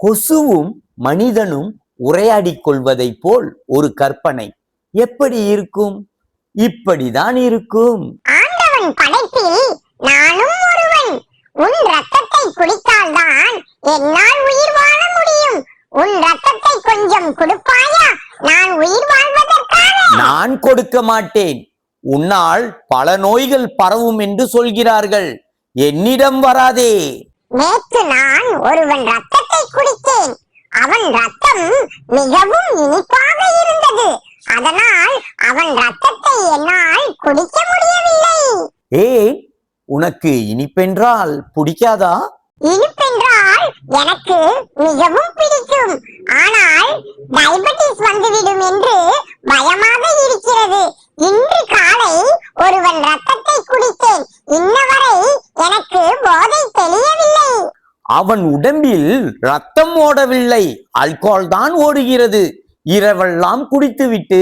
கொசுவும் மனிதனும் உரையாடிக் கொள்வதை போல் ஒரு கற்பனை எப்படி இருக்கும்? இப்படிதான் இருக்கும். ஆண்டவன் படைப்பில் நானும் ஒருவன். உன் ரத்தத்தை குடித்தால்தான் என்னால் உயிர் வாழ முடியும். உன் ரத்தத்தை கொஞ்சம் கொடுப்பாயா, நான் உயிர் வாழ்வதற்காக? நான் கொடுக்க மாட்டேன். உன்னால் பல நோய்கள் பரவும் என்று சொல்கிறார்கள். என்னிடம் வராதே. நேற்று நான் ஒருவன் ரத்தத்தை குடித்தேன். அவன் ரத்தம் மிகவும் இனிப்பாக இருந்தது. அதனால் அவன் ரத்தத்தை என்னால் குடிக்க முடியவில்லை. ஏன்? உனக்கு இனிப்பென்றால் பிடிக்காதா? இனிப்பென்றால் எனக்கு மிகவும் பிடிக்கும். ஆனால் டயபெட்டிஸ் வந்துவிடும் என்று பயமாக இருக்கிறது. இன்று காலை ஒருவன் ரத்தத்தை குடித்தேன். இன்னவரை எனக்கு போதை தெளியவில்லை. அவன் உடம்பில் ரத்தம் ஓடவில்லை, ஆல்கோல் தான் ஓடுகிறது. இரவெல்லாம் குடித்துவிட்டு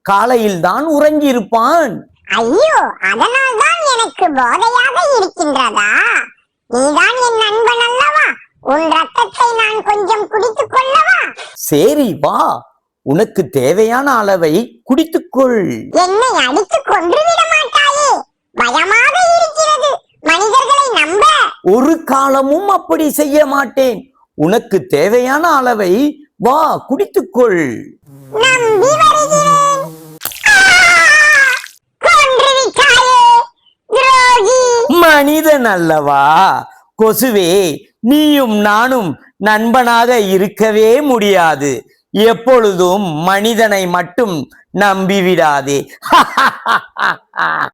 காலையில் தான் உறங்கியிருப்பான். ஐயோ, அதனால் தான் எனக்கு போதையாக இருக்கின்றதா? நீதான் என் நண்பன் அல்லவா? உன் ரத்தத்தை நான் கொஞ்சம் குடித்துக் கொள்ளவா? சரி வா, உனக்கு தேவையான அளவை குடித்துக்கொள். என்னை அடித்து கொன்று விட மாட்டாயே? பயமாக இருக்கிறது மனிதர்களை நம்ப. ஒரு காலமும் அப்படி செய்ய மாட்டேன். உனக்கு தேவையான அளவை வா குடித்துக்கொள். நம்பி வருகிறேன். கொன்று விட்டாயே துரோகி. மனிதன் அல்லவா? கொசுவே, நீயும் நானும் நண்பனாக இருக்கவே முடியாது. எப்பொழுதும் மனிதனை மட்டும் நம்பிவிடாதே.